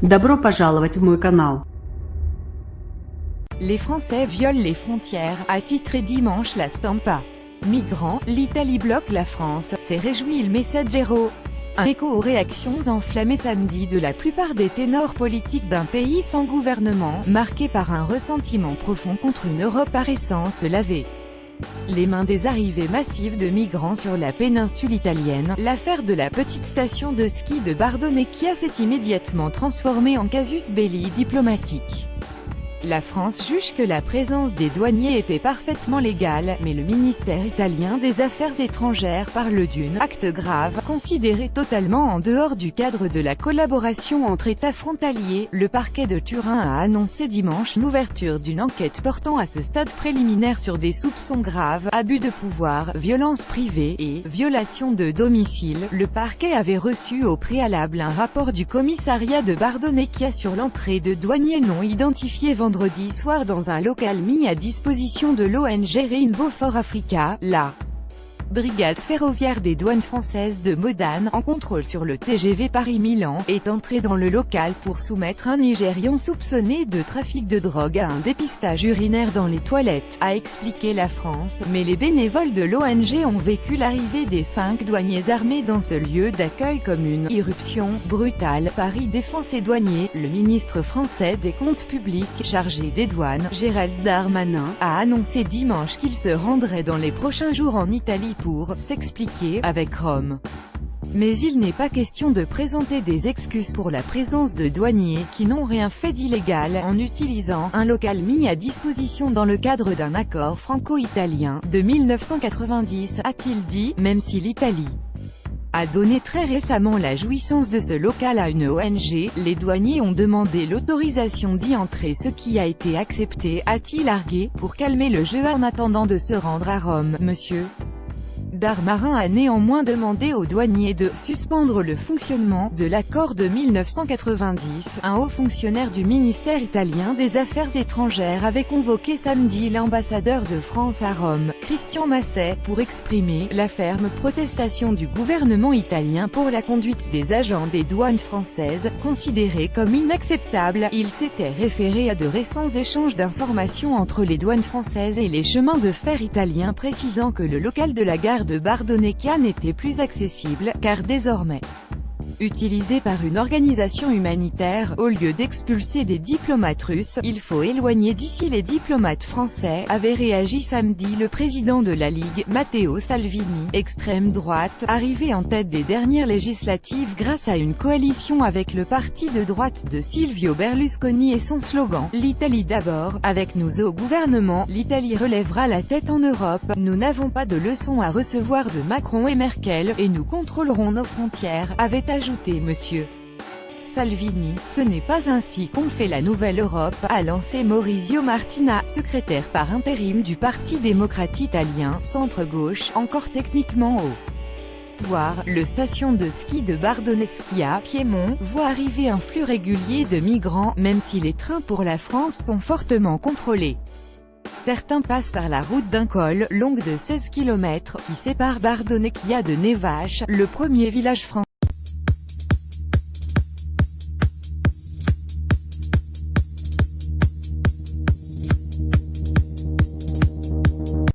Добро пожаловать в мой канал. Les Français violent les frontières, a titré dimanche la Stampa. Migrants, l'Italie bloque la France, s'est réjoui il Messaggero. Un écho aux réactions enflammées samedi de la plupart des ténors politiques d'un pays sans gouvernement, marqué par un ressentiment profond contre une Europe à essence lavée. Les mains des arrivées massives de migrants sur la péninsule italienne, l'affaire de la petite station de ski de Bardonecchia s'est immédiatement transformée en casus belli diplomatique. La France juge que la présence des douaniers était parfaitement légale, mais le ministère italien des Affaires étrangères parle d'un « acte grave » considéré totalement en dehors du cadre de la collaboration entre États frontaliers. Le parquet de Turin a annoncé dimanche l'ouverture d'une enquête portant à ce stade préliminaire sur des soupçons graves, abus de pouvoir, violences privées et violation de domicile. Le parquet avait reçu au préalable un rapport du commissariat de Bardonecchia sur l'entrée de douaniers non identifiés vendredi soir dans un local mis à disposition de l'ONG Rainbow for Africa, la brigade ferroviaire des douanes françaises de Modane, en contrôle sur le TGV Paris-Milan, est entrée dans le local pour soumettre un Nigérian soupçonné de trafic de drogue à un dépistage urinaire dans les toilettes, a expliqué la France, mais les bénévoles de l'ONG ont vécu l'arrivée des 5 douaniers armés dans ce lieu d'accueil comme une irruption brutale. Paris défend ses douaniers. Le ministre français des Comptes publics, chargé des douanes, Gérald Darmanin, a annoncé dimanche qu'il se rendrait dans les prochains jours en Italie pour s'expliquer avec Rome. Mais il n'est pas question de présenter des excuses pour la présence de douaniers qui n'ont rien fait d'illégal en utilisant un local mis à disposition dans le cadre d'un accord franco-italien de 1990, a-t-il dit, même si l'Italie a donné très récemment la jouissance de ce local à une ONG, les douaniers ont demandé l'autorisation d'y entrer, ce qui a été accepté, a-t-il argué, pour calmer le jeu en attendant de se rendre à Rome. Monsieur Darmanin a néanmoins demandé aux douaniers de suspendre le fonctionnement de l'accord de 1990. Un haut fonctionnaire du ministère italien des Affaires étrangères avait convoqué samedi l'ambassadeur de France à Rome, Christian Masset, pour exprimer la ferme protestation du gouvernement italien pour la conduite des agents des douanes françaises, considérée comme inacceptable. Il s'était référé à de récents échanges d'informations entre les douanes françaises et les chemins de fer italiens, précisant que le local de la gare de Bardonecchia n'était plus accessible, car désormais utilisé par une organisation humanitaire. Au lieu d'expulser des diplomates russes, il faut éloigner d'ici les diplomates français, avait réagi samedi le président de la Ligue, Matteo Salvini, extrême droite, arrivé en tête des dernières législatives grâce à une coalition avec le parti de droite de Silvio Berlusconi et son slogan « L'Italie d'abord ». Avec nous au gouvernement, l'Italie relèvera la tête en Europe. Nous n'avons pas de leçons à recevoir de Macron et Merkel, et nous contrôlerons nos frontières, avait ajouté Monsieur Salvini. Ce n'est pas ainsi qu'on fait la nouvelle Europe, a lancé Maurizio Martina, secrétaire par intérim du Parti démocrate italien, centre-gauche, encore techniquement au pouvoir. Le station de ski de Bardonecchia, Piémont, voit arriver un flux régulier de migrants, même si les trains pour la France sont fortement contrôlés. Certains passent par la route d'un col, longue de 16 km, qui sépare Bardonecchia de Nevache, le premier village français.